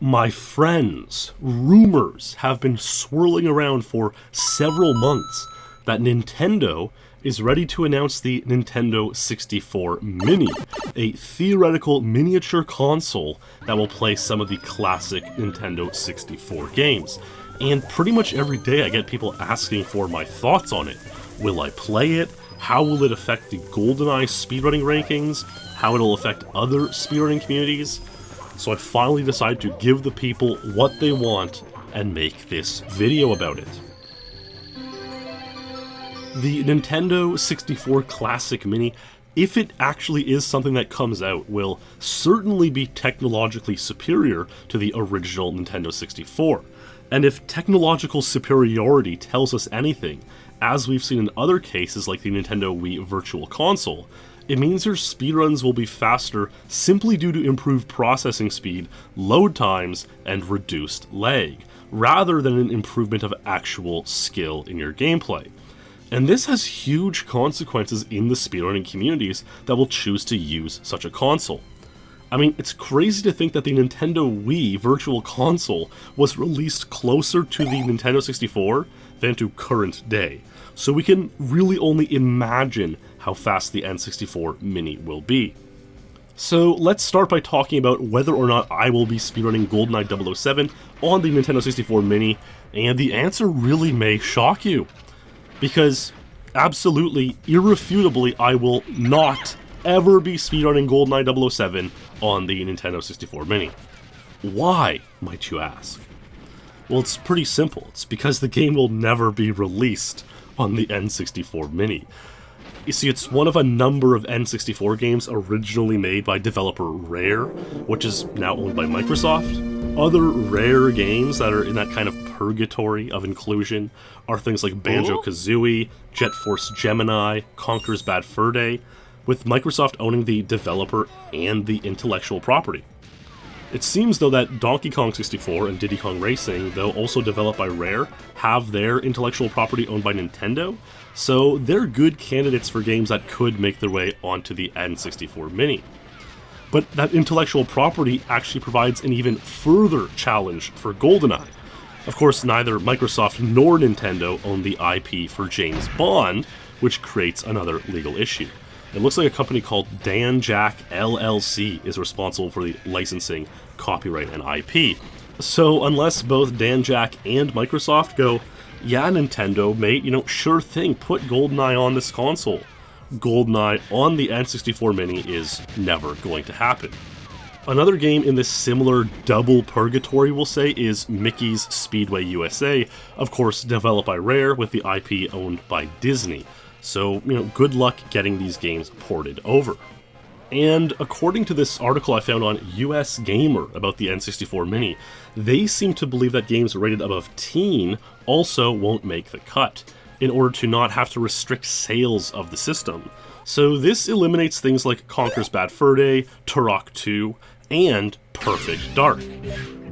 My friends, rumors have been swirling around for several months that Nintendo is ready to announce the Nintendo 64 Mini, a theoretical miniature console that will play some of the classic Nintendo 64 games. And pretty much every day I get people asking for my thoughts on it. Will I play it? How will it affect the Goldeneye speedrunning rankings? How it'll affect other speedrunning communities? So I finally decided to give the people what they want and make this video about it. The Nintendo 64 Classic Mini, if it actually is something that comes out, will certainly be technologically superior to the original Nintendo 64. And if technological superiority tells us anything, as we've seen in other cases like the Nintendo Wii Virtual Console, it means your speedruns will be faster simply due to improved processing speed, load times, and reduced lag, rather than an improvement of actual skill in your gameplay. And this has huge consequences in the speedrunning communities that will choose to use such a console. I mean, it's crazy to think that the Nintendo Wii Virtual Console was released closer to the Nintendo 64 than to current day, so we can really only imagine how fast the N64 Mini will be. So let's start by talking about whether or not I will be speedrunning Goldeneye 007 on the Nintendo 64 Mini, and the answer really may shock you. Because, absolutely, irrefutably, I will not ever be speedrunning Goldeneye 007 on the Nintendo 64 Mini. Why, might you ask? Well, it's pretty simple. It's because the game will never be released on the N64 Mini. You see, it's one of a number of N64 games originally made by developer Rare, which is now owned by Microsoft. Other Rare games that are in that kind of purgatory of inclusion are things like Banjo-Kazooie, Jet Force Gemini, Conker's Bad Fur Day, with Microsoft owning the developer and the intellectual property. It seems, though, that Donkey Kong 64 and Diddy Kong Racing, though also developed by Rare, have their intellectual property owned by Nintendo, so they're good candidates for games that could make their way onto the N64 Mini. But that intellectual property actually provides an even further challenge for Goldeneye. Of course, neither Microsoft nor Nintendo own the IP for James Bond, which creates another legal issue. It looks like a company called Dan Jack LLC is responsible for the licensing, copyright, and IP. So unless both Dan Jack and Microsoft go, yeah, Nintendo, mate, sure thing, put Goldeneye on this console, Goldeneye on the N64 Mini is never going to happen. Another game in this similar double purgatory, we'll say, is Mickey's Speedway USA, of course developed by Rare with the IP owned by Disney. So, good luck getting these games ported over. And according to this article I found on US Gamer about the N64 Mini, they seem to believe that games rated above teen also won't make the cut, in order to not have to restrict sales of the system. So this eliminates things like Conker's Bad Fur Day, Turok 2, and Perfect Dark.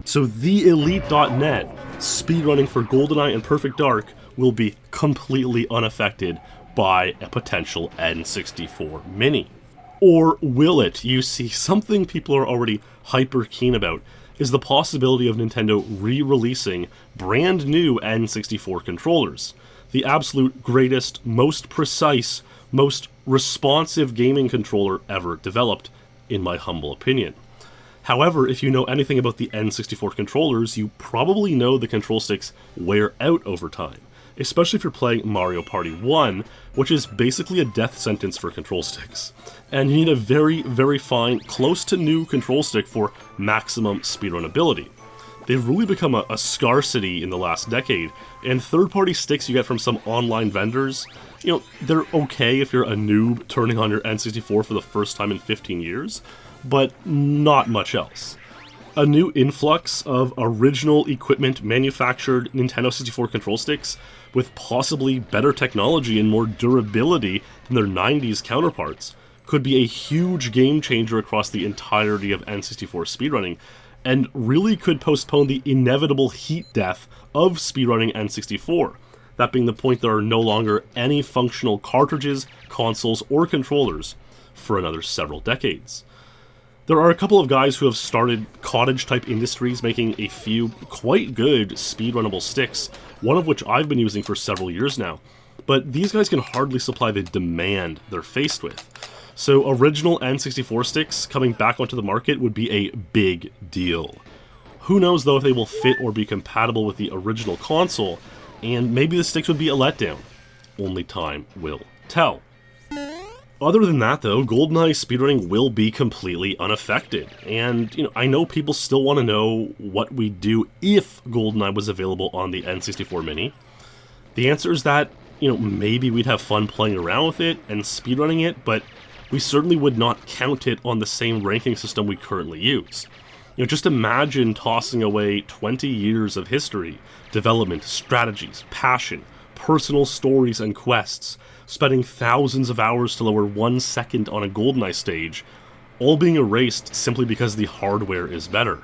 So TheElite.net, speedrunning for Goldeneye and Perfect Dark, will be completely unaffected by a potential N64 Mini. Or will it? You see, something people are already hyper keen about is the possibility of Nintendo re-releasing brand new N64 controllers. The absolute greatest, most precise, most responsive gaming controller ever developed, in my humble opinion. However, if you know anything about the N64 controllers, you probably know the control sticks wear out over time, especially if you're playing Mario Party 1, which is basically a death sentence for control sticks. And you need a very, very fine, close to new control stick for maximum speedrun ability. They've really become a scarcity in the last decade, and third-party sticks you get from some online vendors, they're okay if you're a noob turning on your N64 for the first time in 15 years, but not much else. A new influx of original equipment manufactured Nintendo 64 control sticks with possibly better technology and more durability than their 90s counterparts could be a huge game changer across the entirety of N64 speedrunning, and really could postpone the inevitable heat death of speedrunning N64. That being the point, there are no longer any functional cartridges, consoles, or controllers for another several decades. There are a couple of guys who have started cottage-type industries making a few quite good speedrunnable sticks, one of which I've been using for several years now. But these guys can hardly supply the demand they're faced with. So original N64 sticks coming back onto the market would be a big deal. Who knows though if they will fit or be compatible with the original console, and maybe the sticks would be a letdown. Only time will tell. Other than that though, Goldeneye speedrunning will be completely unaffected, and I know people still want to know what we'd do if Goldeneye was available on the N64 Mini. The answer is that, maybe we'd have fun playing around with it and speedrunning it, but we certainly would not count it on the same ranking system we currently use. Just imagine tossing away 20 years of history, development, strategies, passion, personal stories and quests, spending thousands of hours to lower 1 second on a Goldeneye stage, all being erased simply because the hardware is better.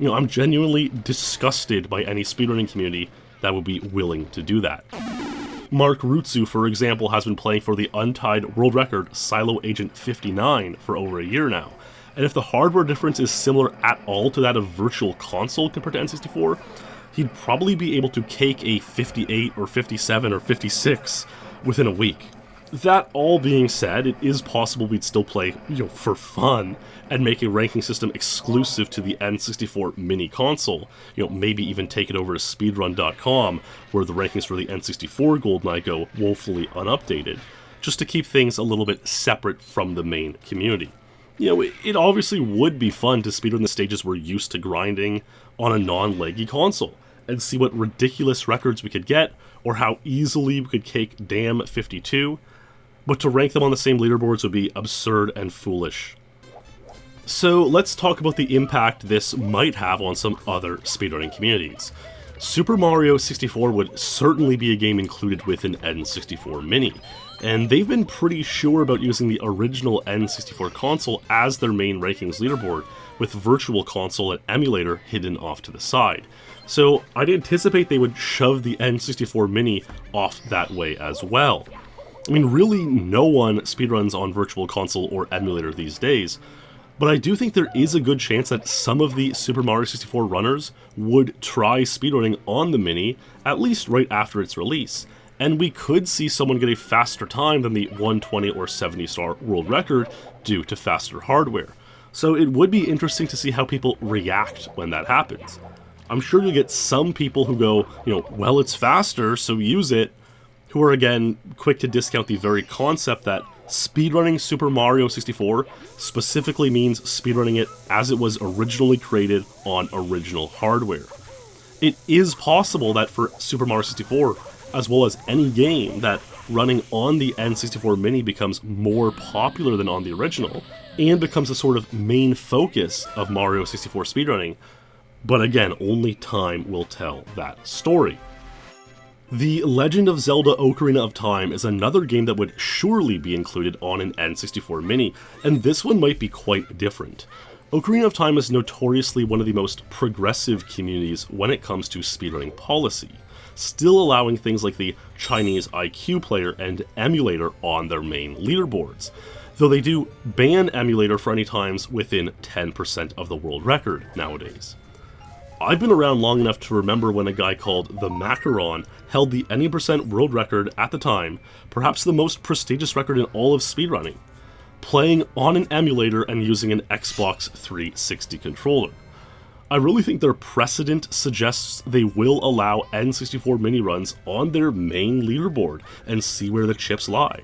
I'm genuinely disgusted by any speedrunning community that would be willing to do that. Mark Rutsu, for example, has been playing for the untied world record Silo Agent 59 for over a year now, and if the hardware difference is similar at all to that of Virtual Console compared to N64, he'd probably be able to cake a 58 or 57 or 56 within a week. That all being said, it is possible we'd still play, for fun, and make a ranking system exclusive to the N64 Mini Console, maybe even take it over to speedrun.com, where the rankings for the N64 GoldenEye go woefully unupdated, just to keep things a little bit separate from the main community. It obviously would be fun to speedrun the stages we're used to grinding on a non-leggy console, and see what ridiculous records we could get, or how easily we could cake Damn 52, but to rank them on the same leaderboards would be absurd and foolish. So let's talk about the impact this might have on some other speedrunning communities. Super Mario 64 would certainly be a game included with an N64 Mini, and they've been pretty sure about using the original N64 console as their main rankings leaderboard, with Virtual Console and emulator hidden off to the side. So I'd anticipate they would shove the N64 Mini off that way as well. Really no one speedruns on Virtual Console or emulator these days, but I do think there is a good chance that some of the Super Mario 64 runners would try speedrunning on the Mini, at least right after its release, and we could see someone get a faster time than the 120 or 70 star world record due to faster hardware. So it would be interesting to see how people react when that happens. I'm sure you'll get some people who go, well, it's faster, so use it, who are again quick to discount the very concept that speedrunning Super Mario 64 specifically means speedrunning it as it was originally created on original hardware. It is possible that for Super Mario 64, as well as any game, that running on the N64 Mini becomes more popular than on the original, and becomes a sort of main focus of Mario 64 speedrunning, but again, only time will tell that story. The Legend of Zelda Ocarina of Time is another game that would surely be included on an N64 Mini, and this one might be quite different. Ocarina of Time is notoriously one of the most progressive communities when it comes to speedrunning policy, still allowing things like the Chinese IQ player and emulator on their main leaderboards, though they do ban emulator for any times within 10% of the world record nowadays. I've been around long enough to remember when a guy called the Macaron held the any percent world record at the time, perhaps the most prestigious record in all of speedrunning, playing on an emulator and using an Xbox 360 controller. I really think their precedent suggests they will allow N64 mini runs on their main leaderboard and see where the chips lie.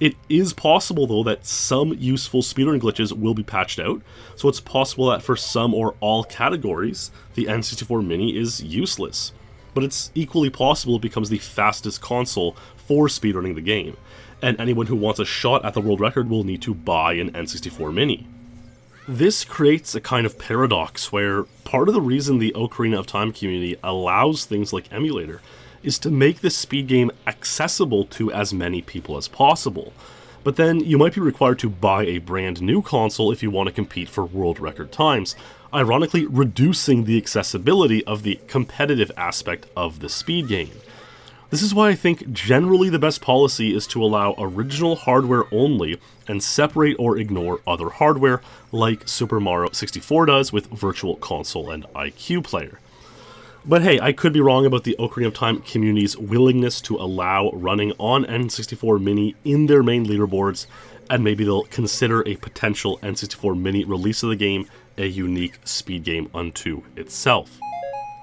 It is possible, though, that some useful speedrun glitches will be patched out, so it's possible that for some or all categories, the N64 Mini is useless. But it's equally possible it becomes the fastest console for speedrunning the game, and anyone who wants a shot at the world record will need to buy an N64 Mini. This creates a kind of paradox where part of the reason the Ocarina of Time community allows things like emulator is to make this speed game accessible to as many people as possible. But then you might be required to buy a brand new console if you want to compete for world record times, ironically reducing the accessibility of the competitive aspect of the speed game. This is why I think generally the best policy is to allow original hardware only and separate or ignore other hardware like Super Mario 64 does with Virtual Console and IQ Player. But hey, I could be wrong about the Ocarina of Time community's willingness to allow running on N64 Mini in their main leaderboards, and maybe they'll consider a potential N64 Mini release of the game a unique speed game unto itself.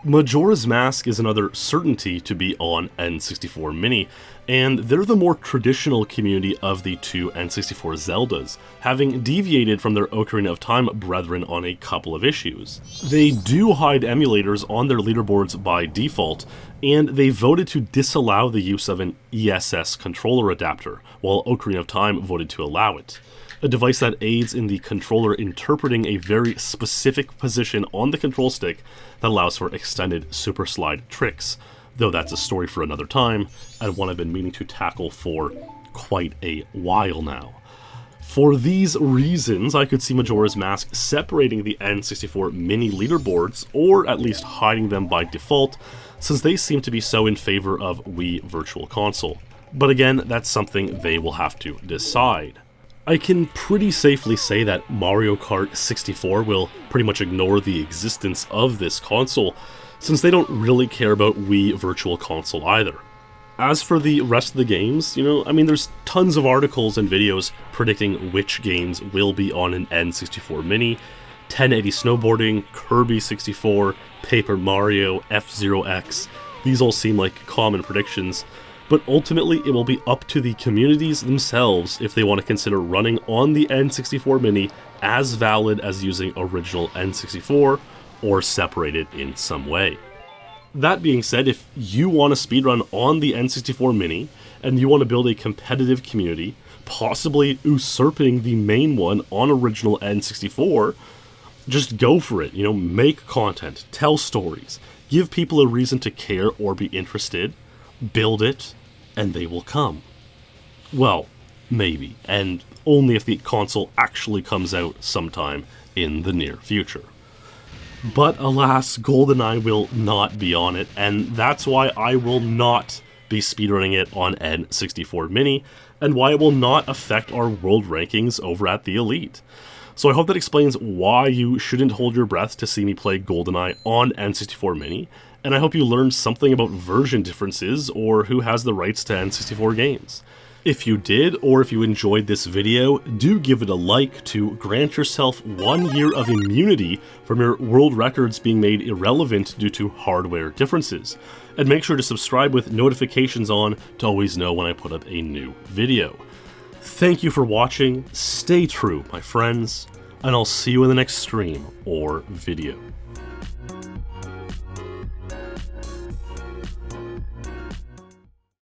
Majora's Mask is another certainty to be on N64 Mini, and they're the more traditional community of the two N64 Zeldas, having deviated from their Ocarina of Time brethren on a couple of issues. They do hide emulators on their leaderboards by default, and they voted to disallow the use of an ESS controller adapter, while Ocarina of Time voted to allow it. A device that aids in the controller interpreting a very specific position on the control stick that allows for extended super slide tricks, though that's a story for another time, and one I've been meaning to tackle for quite a while now. For these reasons, I could see Majora's Mask separating the N64 Mini leaderboards, or at least hiding them by default, since they seem to be so in favor of Wii Virtual Console. But again, that's something they will have to decide. I can pretty safely say that Mario Kart 64 will pretty much ignore the existence of this console, since they don't really care about Wii Virtual Console either. As for the rest of the games, there's tons of articles and videos predicting which games will be on an N64 Mini. 1080 Snowboarding, Kirby 64, Paper Mario, F-Zero X, these all seem like common predictions, but ultimately it will be up to the communities themselves if they want to consider running on the N64 Mini as valid as using original N64, or separated in some way. That being said, if you want to speedrun on the N64 Mini, and you want to build a competitive community, possibly usurping the main one on original N64, just go for it. Make content, tell stories, give people a reason to care or be interested, build it, and they will come. Well, maybe, and only if the console actually comes out sometime in the near future. But alas, Goldeneye will not be on it, and that's why I will not be speedrunning it on N64 Mini, and why it will not affect our world rankings over at the Elite. So I hope that explains why you shouldn't hold your breath to see me play Goldeneye on N64 Mini, and I hope you learned something about version differences or who has the rights to N64 games. If you did, or if you enjoyed this video, do give it a like to grant yourself 1 year of immunity from your world records being made irrelevant due to hardware differences. And make sure to subscribe with notifications on to always know when I put up a new video. Thank you for watching, stay true, my friends, and I'll see you in the next stream or video.